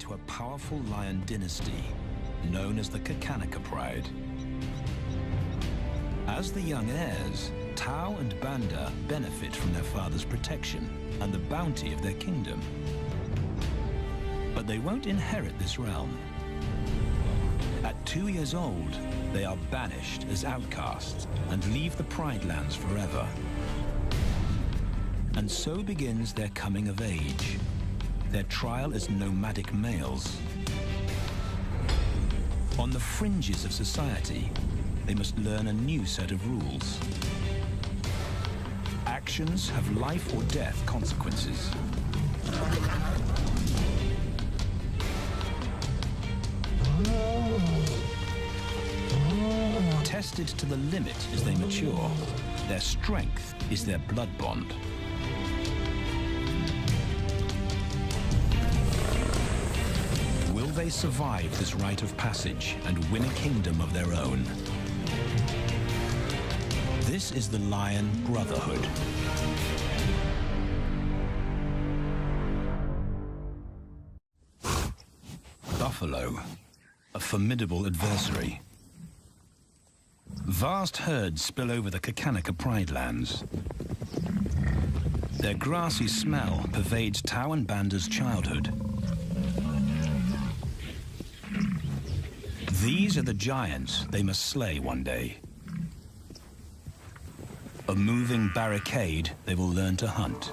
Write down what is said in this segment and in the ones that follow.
to a powerful lion dynasty known as the Kakanaka Pride. As the young heirs, Tau and Banda benefit from their father's protection and the bounty of their kingdom. But they won't inherit this realm. At 2 years old, they are banished as outcasts and leave the Pride lands forever. And so begins their coming of age, their trial as nomadic males. On the fringes of society, they must learn a new set of rules. Actions have life or death consequences. Tested to the limit as they mature, their strength is their blood bond. Will they survive this rite of passage and win a kingdom of their own? This is the Lion Brotherhood. Buffalo, a formidable adversary. Vast herds spill over the Kakanaka Pride lands. Their grassy smell pervades Tau and Banda's childhood. These are the giants they must slay one day. A moving barricade they will learn to hunt.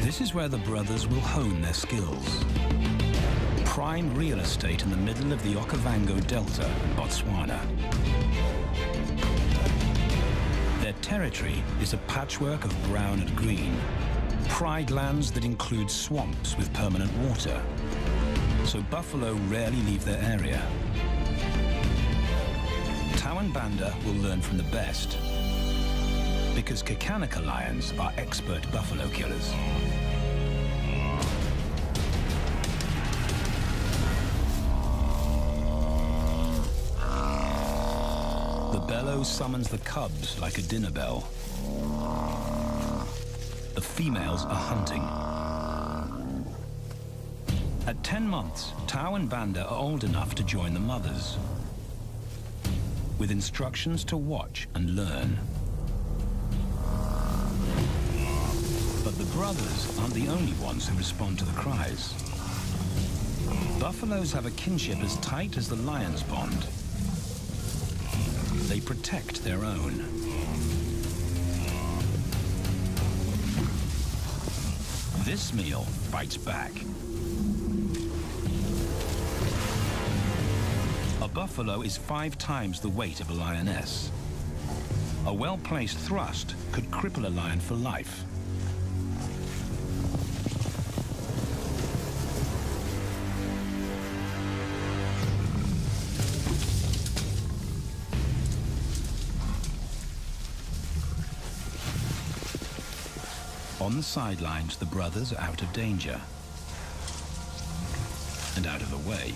This is where the brothers will hone their skills. Prime real estate in the middle of the Okavango Delta in Botswana. Their territory is a patchwork of brown and green. Pride lands that include swamps with permanent water. So buffalo rarely leave their area. Tau and Banda will learn from the best, because Kakanaka lions are expert buffalo killers. The bellow summons the cubs like a dinner bell. The females are hunting. At 10 months, Tau and Banda are old enough to join the mothers, with instructions to watch and learn. But the brothers aren't the only ones who respond to the cries. Buffaloes have a kinship as tight as the lion's bond. They protect their own. This meal fights back. A buffalo is 5 times the weight of a lioness. A well-placed thrust could cripple a lion for life. On the sidelines, the brothers are out of danger and out of the way.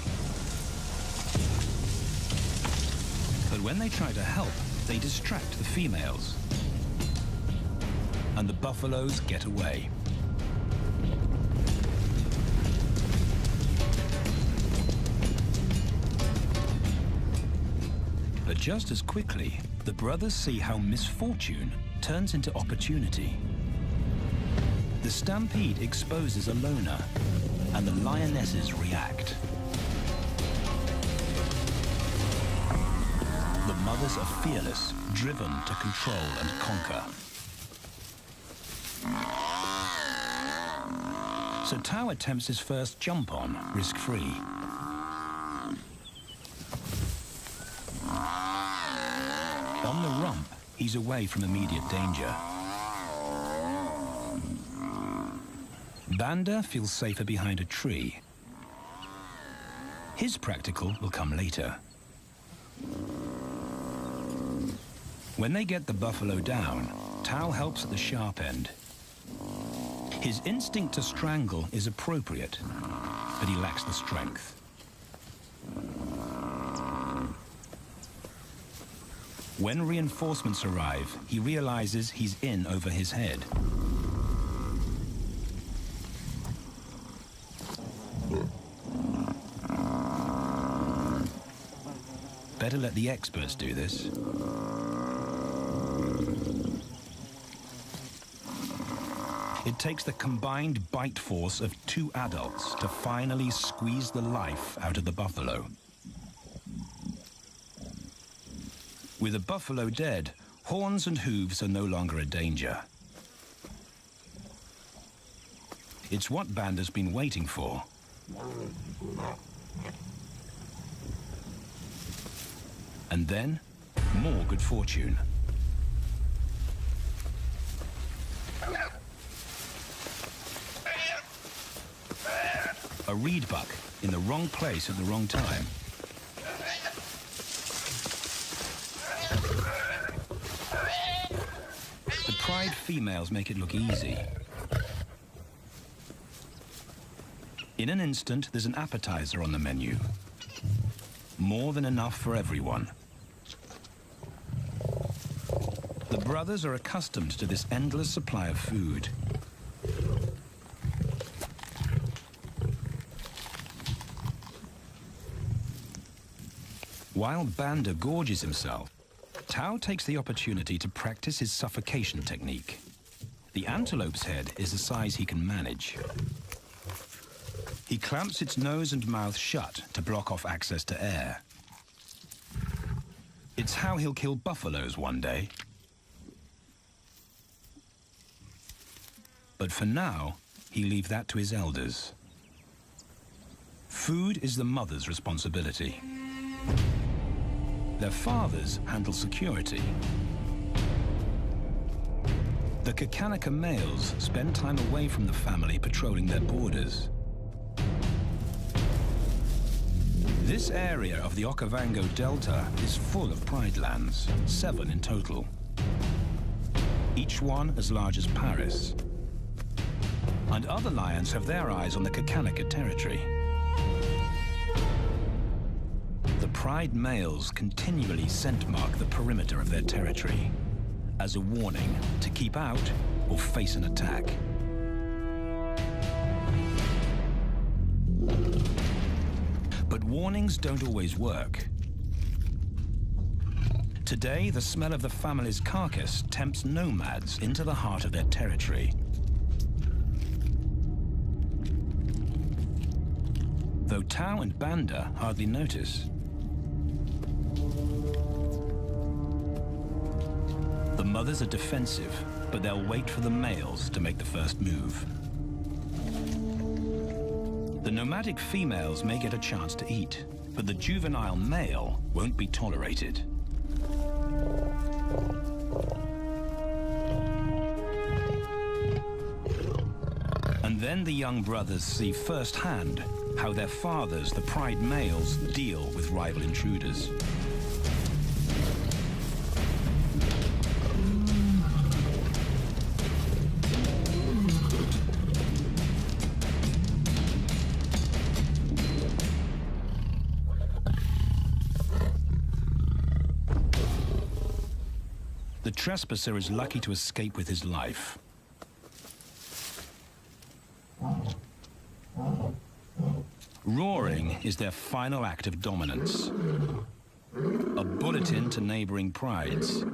But when they try to help, they distract the females, and the buffaloes get away. But just as quickly, the brothers see how misfortune turns into opportunity. The stampede exposes a loner, and the lionesses react. The mothers are fearless, driven to control and conquer. So Tau attempts his first jump on, risk-free. On the rump, he's away from immediate danger. Banda feels safer behind a tree. His practical will come later. When they get the buffalo down, Tau helps at the sharp end. His instinct to strangle is appropriate, but he lacks the strength. When reinforcements arrive, he realizes he's in over his head. Better let the experts do this. It takes the combined bite force of 2 adults to finally squeeze the life out of the buffalo. With the buffalo dead, horns and hooves are no longer a danger. It's what Banda's been waiting for. And then, more good fortune. A reed buck in the wrong place at the wrong time. The pride females make it look easy. In an instant, there's an appetizer on the menu. More than enough for everyone. The brothers are accustomed to this endless supply of food. While Banda gorges himself, Tau takes the opportunity to practice his suffocation technique. The antelope's head is a size he can manage. He clamps its nose and mouth shut to block off access to air. It's how he'll kill buffaloes one day. But for now, he leaves that to his elders. Food is the mother's responsibility. Their fathers handle security. The Kakanaka males spend time away from the family patrolling their borders. This area of the Okavango Delta is full of pride lands, 7 in total. Each one as large as Paris. And other lions have their eyes on the Kakanaka territory. The pride males continually scent mark the perimeter of their territory as a warning to keep out or face an attack. But warnings don't always work. Today, the smell of the family's carcass tempts nomads into the heart of their territory. Though Tau and Banda hardly notice. The mothers are defensive, but they'll wait for the males to make the first move. The nomadic females may get a chance to eat, but the juvenile male won't be tolerated. And then the young brothers see firsthand how their fathers, the pride males, deal with rival intruders. The trespasser is lucky to escape with his life. Roaring is their final act of dominance. A bulletin to neighboring prides.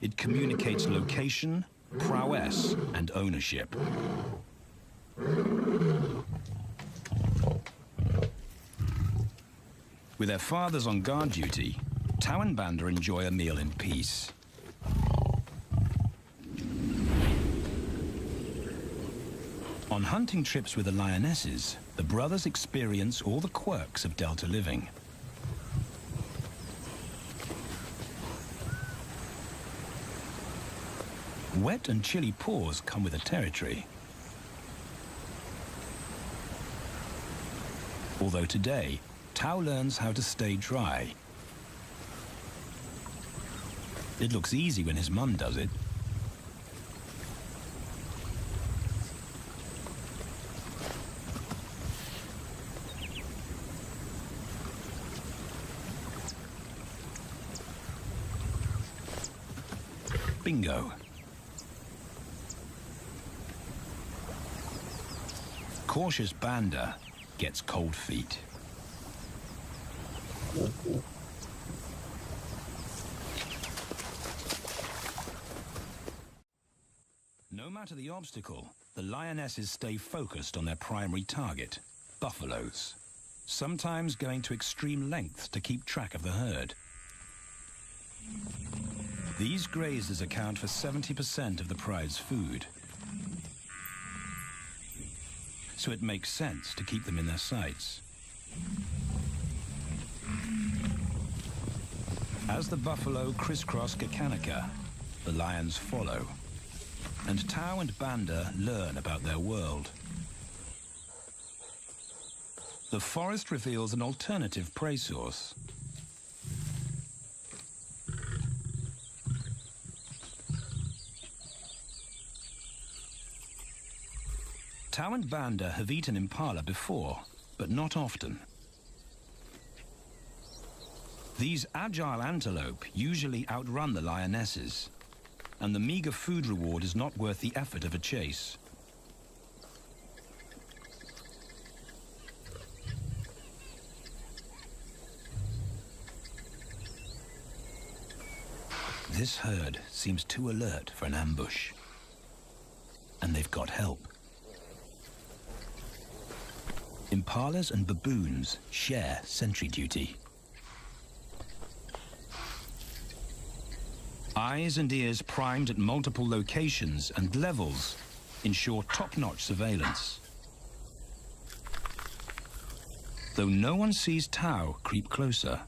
It communicates location, prowess, and ownership. With their fathers on guard duty, Tau and Banda enjoy a meal in peace. On hunting trips with the lionesses, the brothers experience all the quirks of Delta living. Wet and chilly paws come with the territory. Although today, Tau learns how to stay dry. It looks easy when his mum does it. Bingo. Cautious Banda gets cold feet. matter the obstacle, the lionesses stay focused on their primary target, buffaloes, sometimes going to extreme lengths to keep track of the herd. These grazers account for 70% of the pride's food, so it makes sense to keep them in their sights. As the buffalo crisscross Kakanaka, the lions follow, and Tau and Banda learn about their world. The forest reveals an alternative prey source. Tau and Banda have eaten impala before, but not often. These agile antelope usually outrun the lionesses, and the meager food reward is not worth the effort of a chase. This herd seems too alert for an ambush, and they've got help. Impalas and baboons share sentry duty. Eyes and ears primed at multiple locations and levels ensure top-notch surveillance. Though no one sees Tau creep closer.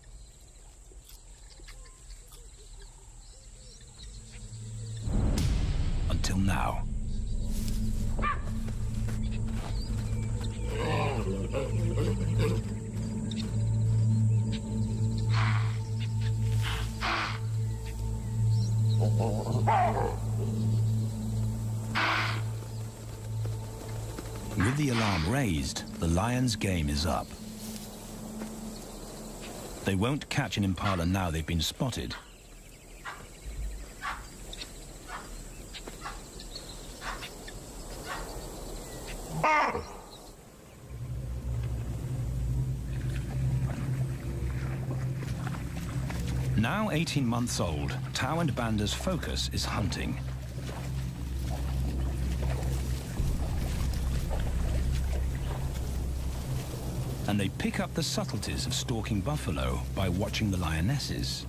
Until now. With the alarm raised, the lion's game is up. They won't catch an impala now they've been spotted. Now 18 months old, Tau and Banda's focus is hunting. And they pick up the subtleties of stalking buffalo by watching the lionesses.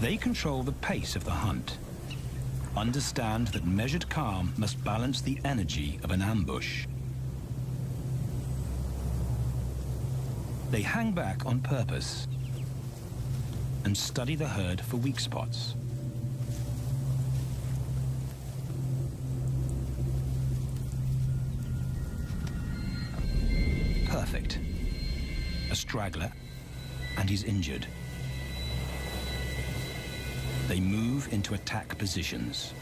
They control the pace of the hunt, understand that measured calm must balance the energy of an ambush. They hang back on purpose and study the herd for weak spots. Perfect. A straggler, and he's injured. They move into attack positions.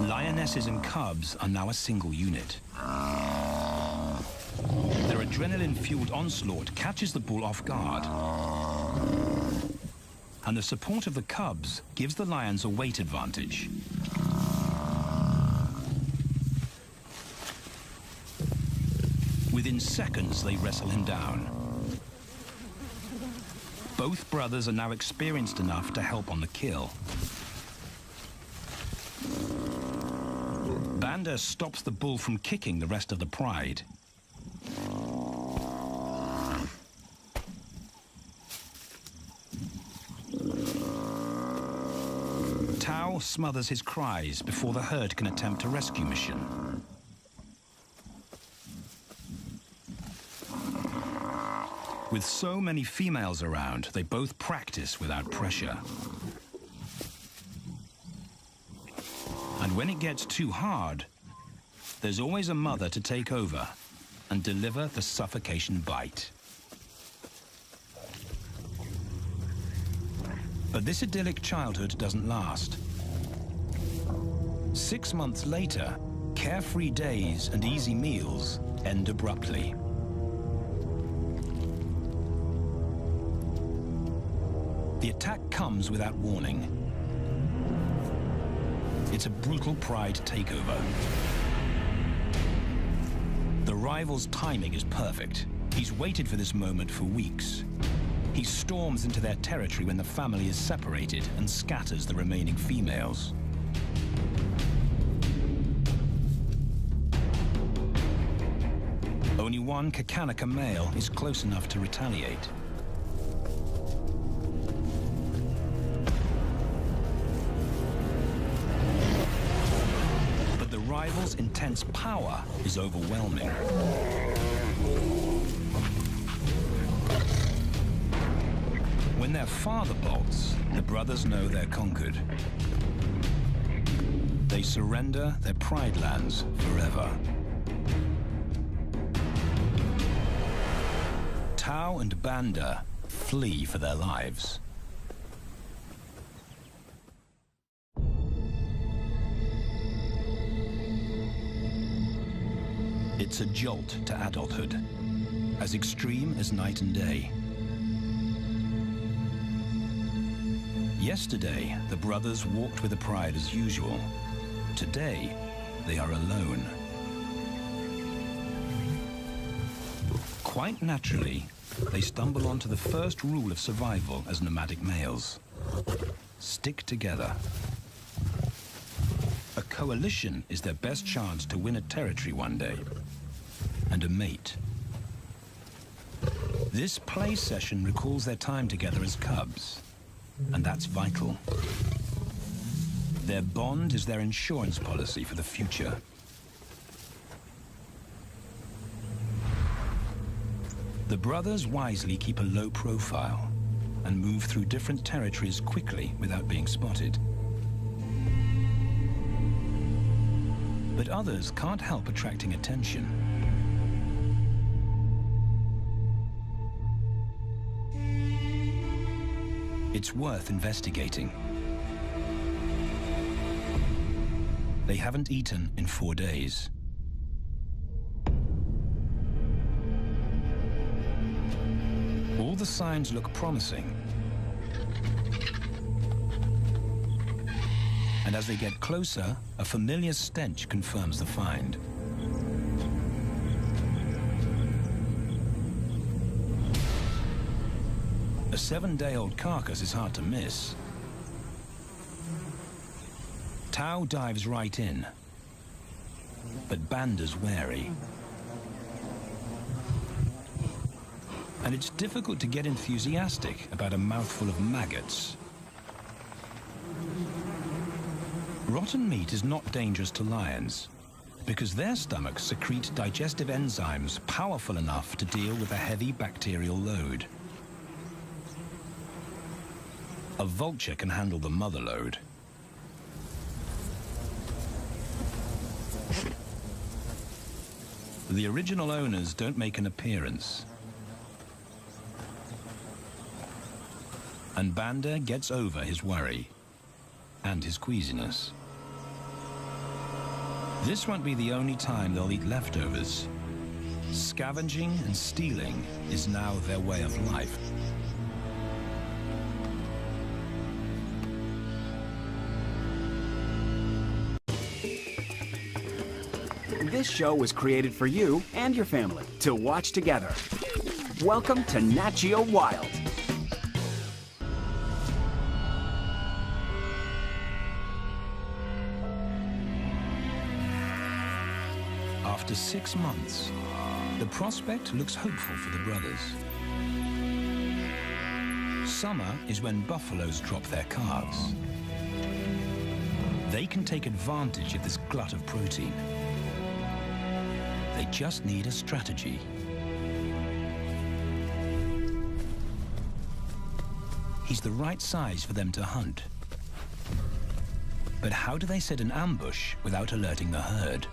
Lionesses and cubs are now a single unit. Their adrenaline-fueled onslaught catches the bull off guard. And the support of the cubs gives the lions a weight advantage. Within seconds, they wrestle him down. Both brothers are now experienced enough to help on the kill. Banda stops the bull from kicking the rest of the pride. Tau smothers his cries before the herd can attempt a rescue mission. With so many females around, they both practice without pressure. And when it gets too hard, there's always a mother to take over and deliver the suffocation bite. But this idyllic childhood doesn't last. 6 months later, carefree days and easy meals end abruptly. The attack comes without warning. It's a brutal pride takeover. The rival's timing is perfect. He's waited for this moment for weeks. He storms into their territory when the family is separated and scatters the remaining females. Only one Kakanaka male is close enough to retaliate. But the rival's intense power is overwhelming. When their father bolts, the brothers know they're conquered. They surrender their pride lands forever. Tau and Banda flee for their lives. It's a jolt to adulthood, as extreme as night and day. Yesterday, the brothers walked with the pride as usual. Today, they are alone. Quite naturally, they stumble onto the first rule of survival as nomadic males. Stick together. A coalition is their best chance to win a territory one day, and a mate. This play session recalls their time together as cubs, and that's vital. Their bond is their insurance policy for the future. The brothers wisely keep a low profile and move through different territories quickly without being spotted. But others can't help attracting attention. It's worth investigating. They haven't eaten in 4 days. All the signs look promising. And as they get closer, a familiar stench confirms the find. A 7-day-old carcass is hard to miss. Tau dives right in, but Banda's wary. And it's difficult to get enthusiastic about a mouthful of maggots. Rotten meat is not dangerous to lions, because their stomachs secrete digestive enzymes powerful enough to deal with a heavy bacterial load. A vulture can handle the mother load. The original owners don't make an appearance. And Banda gets over his worry and his queasiness. This won't be the only time they'll eat leftovers. Scavenging and stealing is now their way of life. This show was created for you and your family to watch together. Welcome to Nat Geo Wild. After 6 months, the prospect looks hopeful for the brothers. Summer is when buffaloes drop their calves. They can take advantage of this glut of protein. They just need a strategy. He's the right size for them to hunt. But how do they set an ambush without alerting the herd?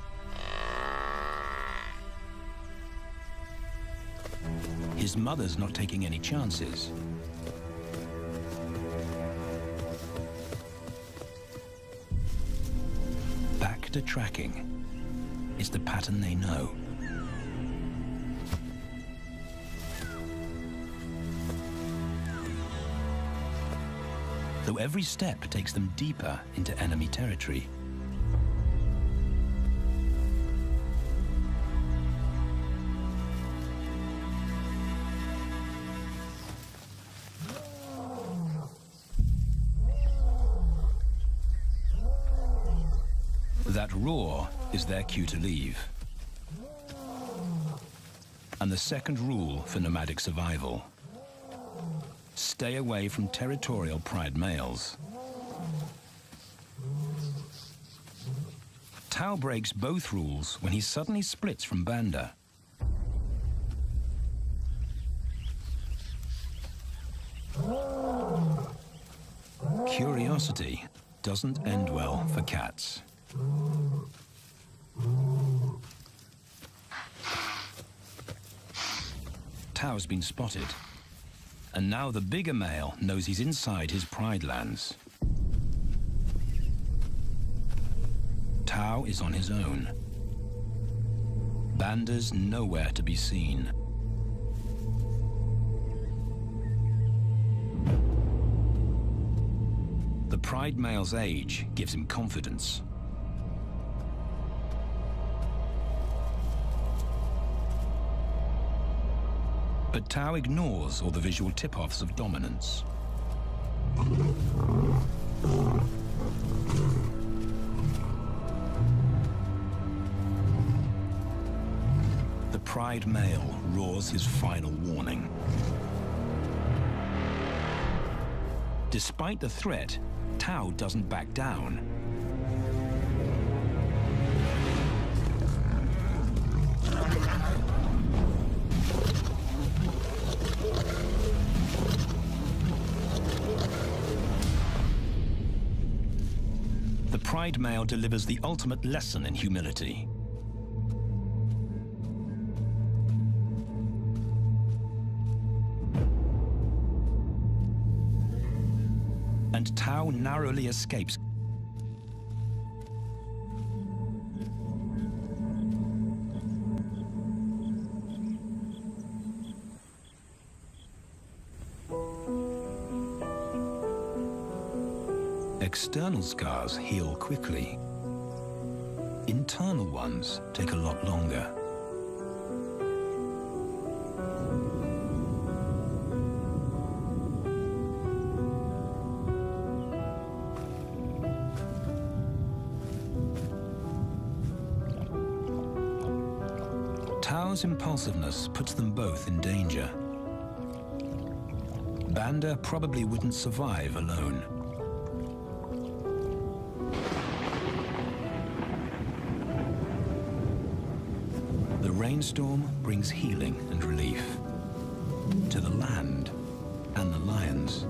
His mother's not taking any chances. Back to tracking. It's the pattern they know. Though every step takes them deeper into enemy territory. That roar is their cue to leave. And the second rule for nomadic survival: stay away from territorial pride males. Tao breaks both rules when he suddenly splits from Banda. Curiosity doesn't end well for cats. Tao's been spotted, and now the bigger male knows he's inside his pride lands. Tao is on his own. Banda's nowhere to be seen. The pride male's age gives him confidence. But Tao ignores all the visual tip-offs of dominance. The pride male roars his final warning. Despite the threat, Tao doesn't back down. The pride male delivers the ultimate lesson in humility. And Tao narrowly escapes. External scars heal quickly. Internal ones take a lot longer. Tao's impulsiveness puts them both in danger. Banda probably wouldn't survive alone. The rainstorm brings healing and relief to the land and the lions.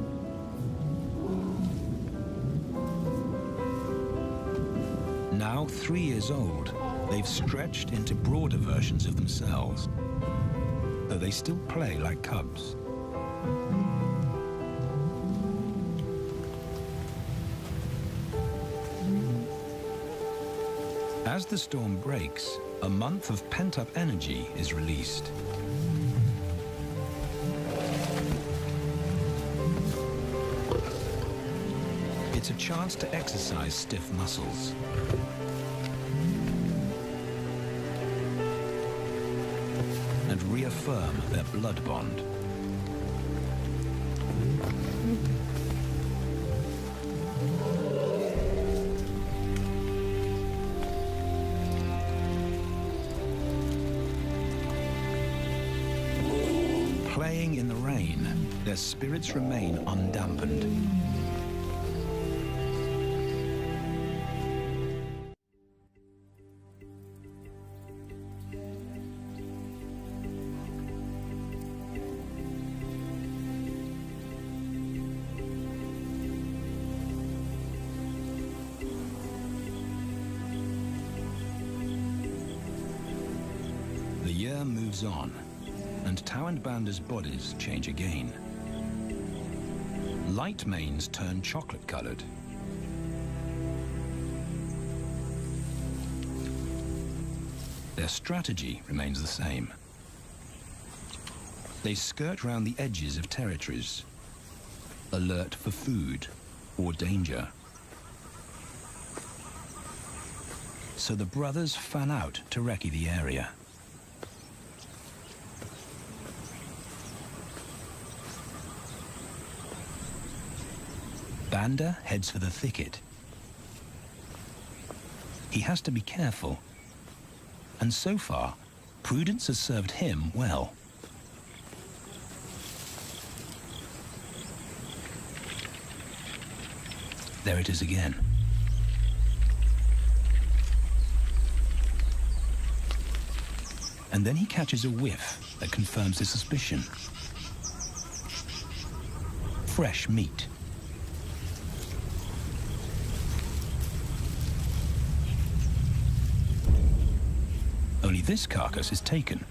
Now 3 years old, they've stretched into broader versions of themselves, though they still play like cubs. As the storm breaks, a month of pent-up energy is released. It's a chance to exercise stiff muscles. And reaffirm their blood bond. Playing in the rain, their spirits remain undampened. The year moves on, and Tao and Banda's bodies change again. Light manes turn chocolate-colored. Their strategy remains the same. They skirt round the edges of territories, alert for food or danger. So the brothers fan out to recce the area. Banda heads for the thicket. He has to be careful. And so far, prudence has served him well. There it is again. And then he catches a whiff that confirms his suspicion. Fresh meat. Only this carcass is taken.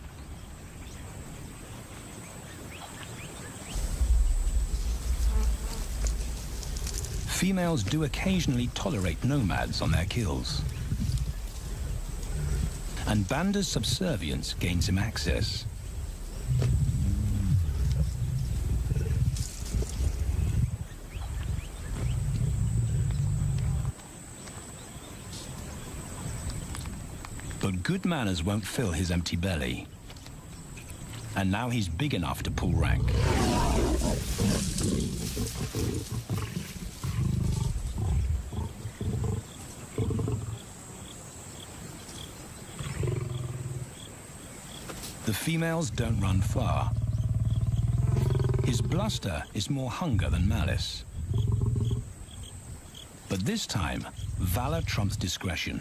Females do occasionally tolerate nomads on their kills. And Banda's subservience gains him access. But good manners won't fill his empty belly. And now he's big enough to pull rank. The females don't run far. His bluster is more hunger than malice. But this time, valor trumps discretion.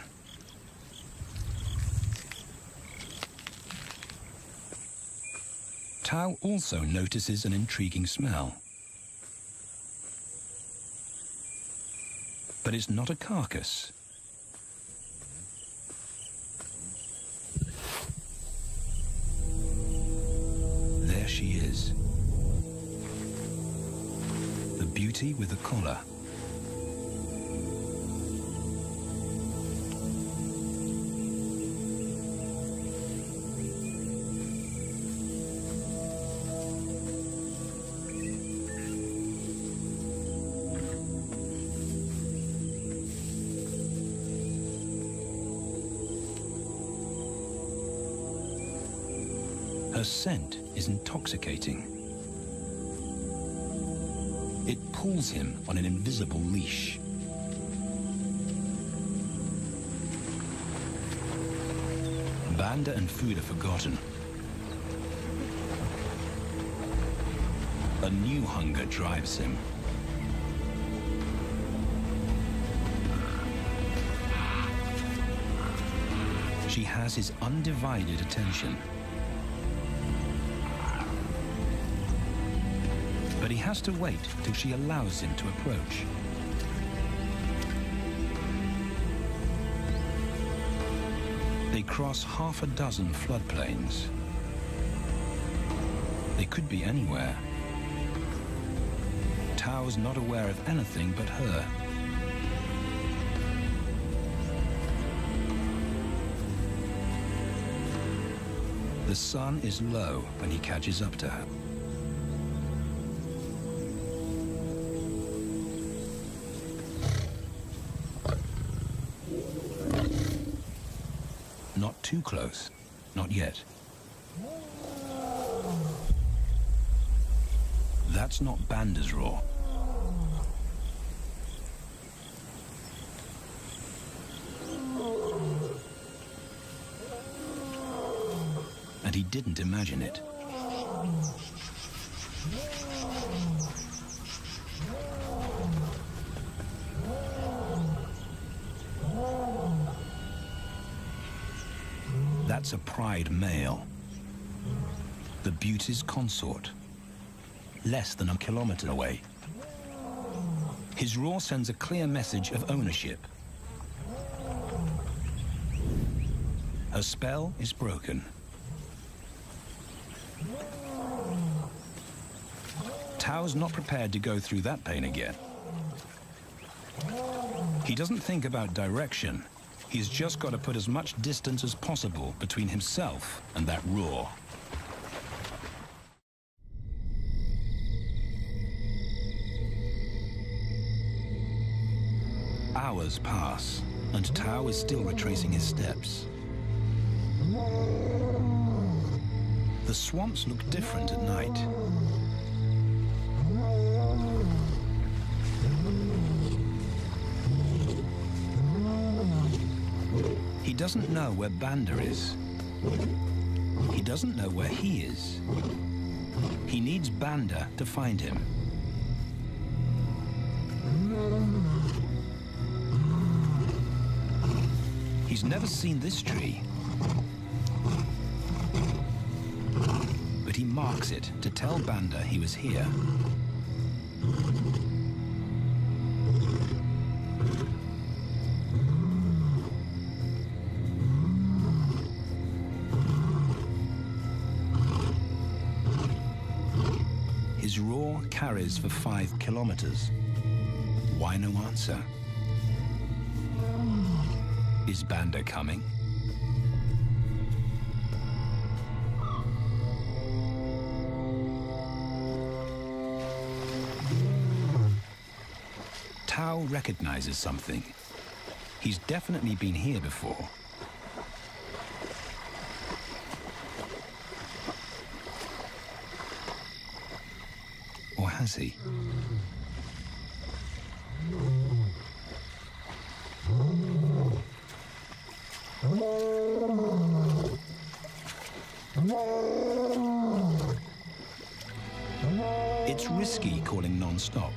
Tao also notices an intriguing smell. But it's not a carcass. There she is. The beauty with the collar. Her scent is intoxicating. It pulls him on an invisible leash. Banda and food are forgotten. A new hunger drives him. She has his undivided attention. But he has to wait till she allows him to approach. They cross half a dozen floodplains. They could be anywhere. Tao's not aware of anything but her. The sun is low when he catches up to her. Not too close, not yet. That's not Banda's roar. And he didn't imagine it. That's a pride male. The beauty's consort. Less than a kilometer away. His roar sends a clear message of ownership. Her spell is broken. Tao's not prepared to go through that pain again. He doesn't think about direction. He's just got to put as much distance as possible between himself and that roar. Hours pass, and Tao is still retracing his steps. The swamps look different at night. He doesn't know where Banda is. He doesn't know where he is. He needs Banda to find him. He's never seen this tree, but he marks it to tell Banda he was here. His roar carries for 5 kilometers. Why no answer? Is Banda coming? Tao recognizes something. He's definitely been here before. Or has he? It's risky calling non-stop.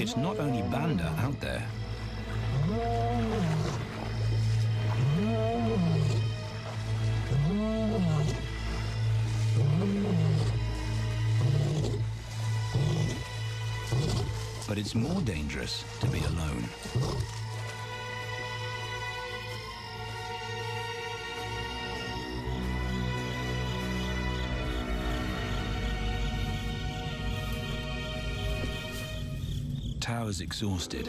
It's not only Banda out there. But it's more dangerous to be alone. Tao's exhausted,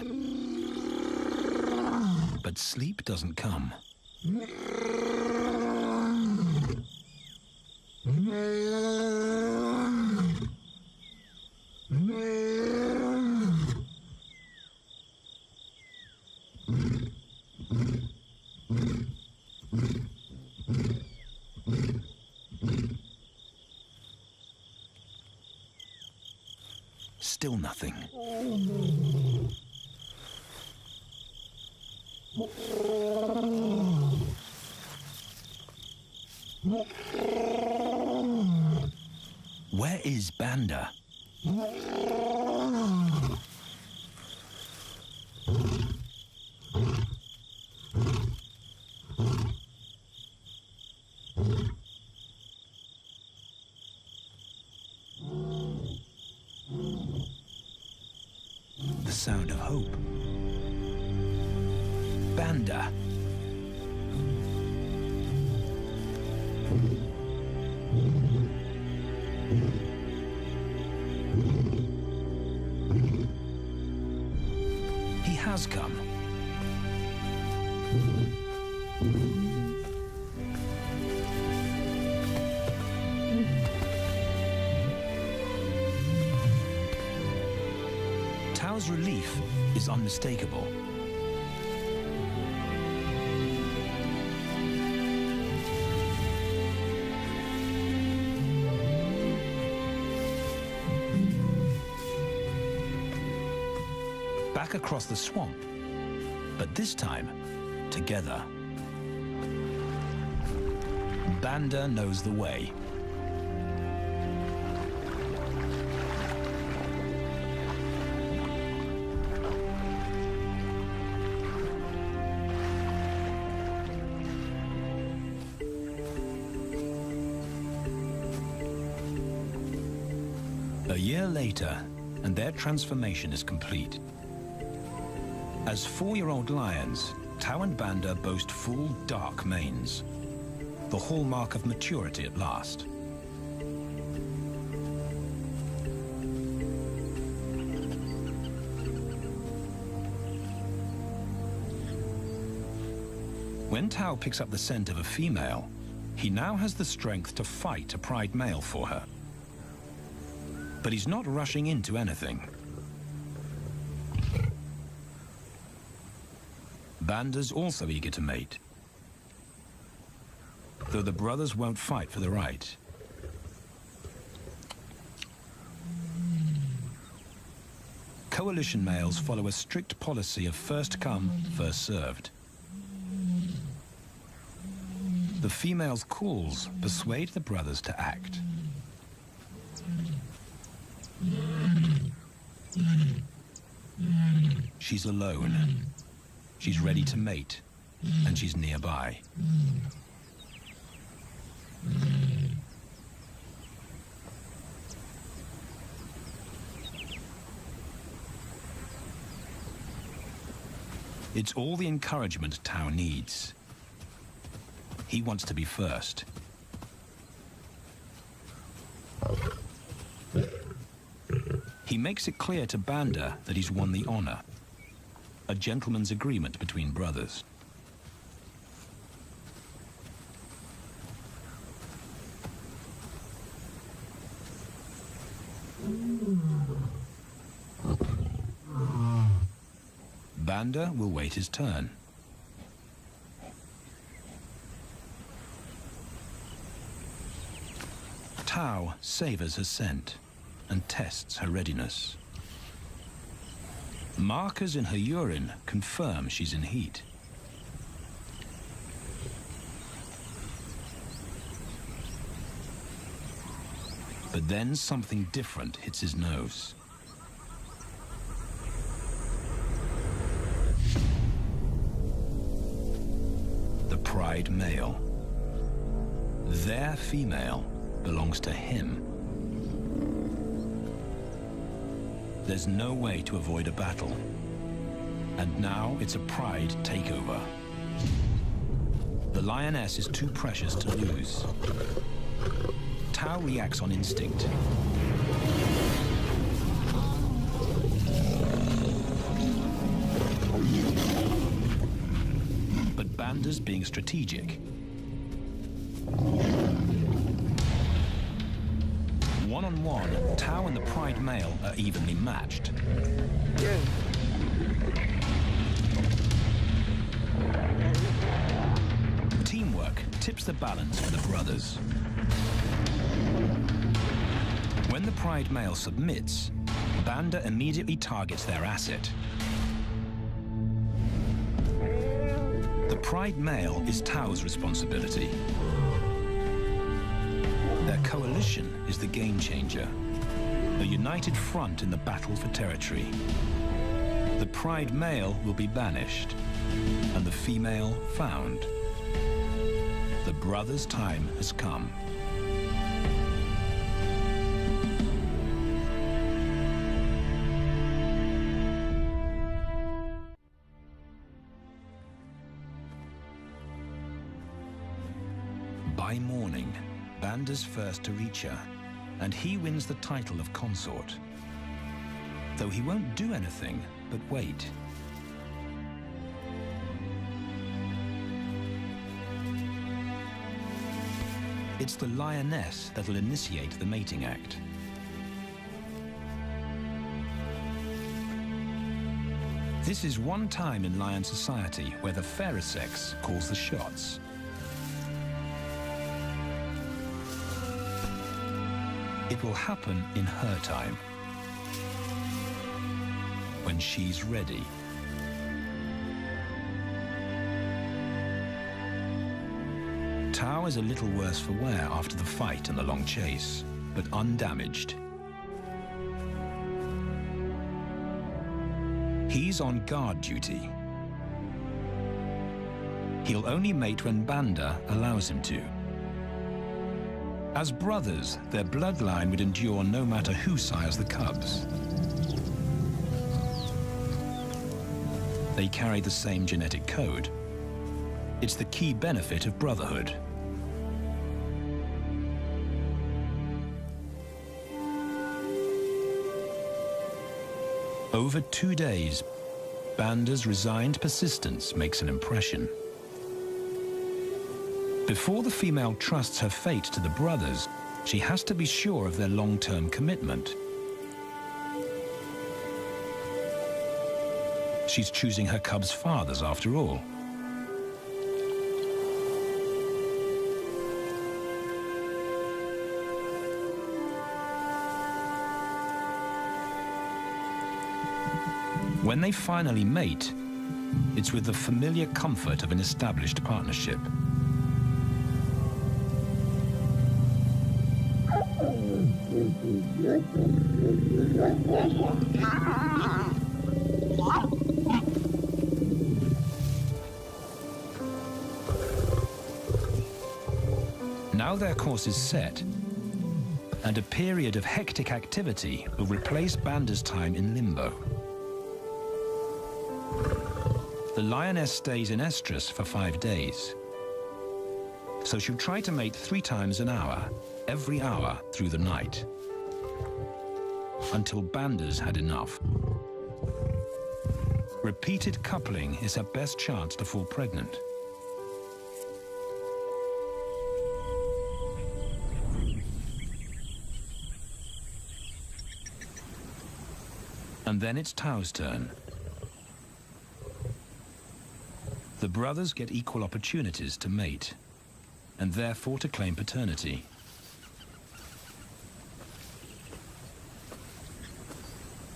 but sleep doesn't come. Still nothing. Where is Banda? The sound of hope. Banda. He has come. Tao's relief is unmistakable. Back across the swamp, but this time, together. Banda knows the way. A year later, and their transformation is complete. As 4-year-old lions, Tao and Banda boast full, dark manes, the hallmark of maturity at last. When Tao picks up the scent of a female, he now has the strength to fight a pride male for her. But he's not rushing into anything. Banda's also eager to mate, though the brothers won't fight for the right. Coalition males follow a strict policy of first come, first served. The female's calls persuade the brothers to act. She's alone. She's ready to mate, and she's nearby. It's all the encouragement Tao needs. He wants to be first. He makes it clear to Banda that he's won the honor, a gentleman's agreement between brothers. Banda will wait his turn. Tao savors her scent and tests her readiness. Markers in her urine confirm she's in heat. But then something different hits his nose. The pride male. Their female belongs to him. There's no way to avoid a battle. And now it's a pride takeover. The lioness is too precious to lose. Tao reacts on instinct. But Banda's being strategic. One-on-one, Tao and the pride male are evenly matched. Yeah. Teamwork tips the balance for the brothers. When the pride male submits, Banda immediately targets their asset. The pride male is Tao's responsibility. Their coalition is the game changer, a united front in the battle for territory. The pride male will be banished, and the female found. The brothers' time has come. By morning, Banda's first to reach her, and he wins the title of consort. Though he won't do anything but wait. It's the lioness that'll initiate the mating act. This is one time in lion society where the fairer sex calls the shots. It will happen in her time, when she's ready. Tao is a little worse for wear after the fight and the long chase, but undamaged. He's on guard duty. He'll only mate when Banda allows him to. As brothers, their bloodline would endure no matter who sires the cubs. They carry the same genetic code. It's the key benefit of brotherhood. Over 2 days, Banda's resigned persistence makes an impression. Before the female trusts her fate to the brothers, she has to be sure of their long-term commitment. She's choosing her cubs' fathers after all. When they finally mate, it's with the familiar comfort of an established partnership. Now their course is set, and a period of hectic activity will replace Banda's time in limbo. The lioness stays in estrus for 5 days, so she'll try to mate 3 times an hour, every hour through the night, until Banda's had enough. Repeated coupling is her best chance to fall pregnant. And then it's Tau's turn. The brothers get equal opportunities to mate, and therefore to claim paternity.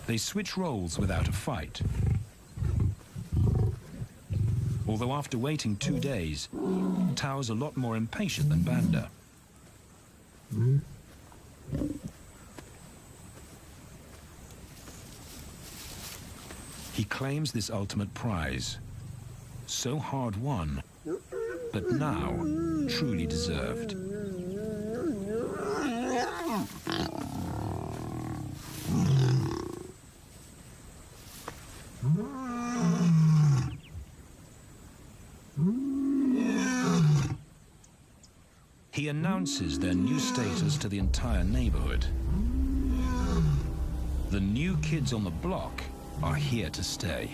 They switch roles without a fight. Although after waiting 2 days, Tau's a lot more impatient than Banda. He claims this ultimate prize, so hard won, but now truly deserved. He announces their new status to the entire neighborhood. The new kids on the block are here to stay.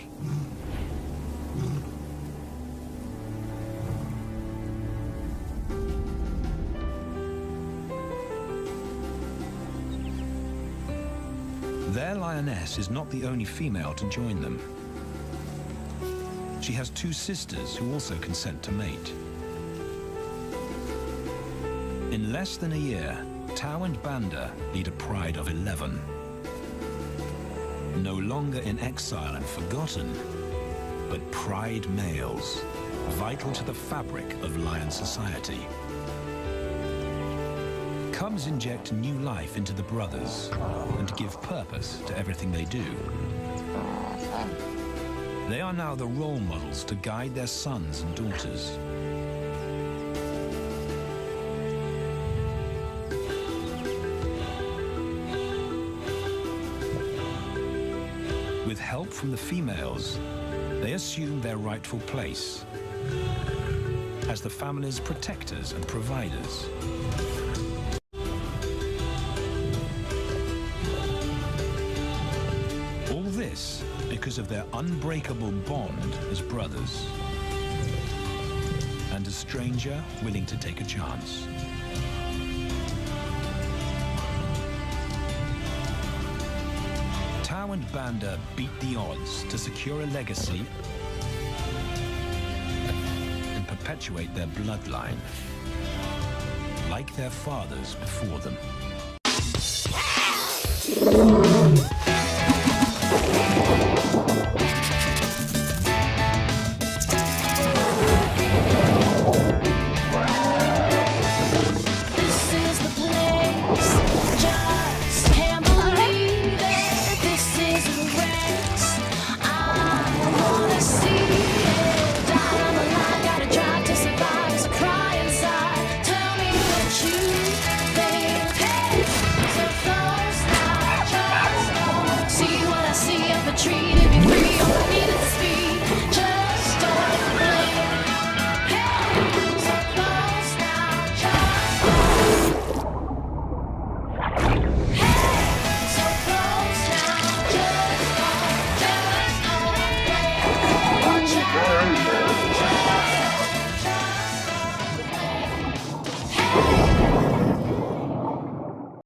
Their lioness is not the only female to join them. She has 2 sisters who also consent to mate. In less than a year, Tau and Banda lead a pride of 11. No longer in exile and forgotten, but pride males, vital to the fabric of lion society. Cubs inject new life into the brothers and give purpose to everything they do. They are now the role models to guide their sons and daughters. With help from the females, they assume their rightful place as the family's protectors and providers. All this because of their unbreakable bond as brothers, and a stranger willing to take a chance. Tau and Banda beat the odds to secure a legacy and perpetuate their bloodline, like their fathers before them.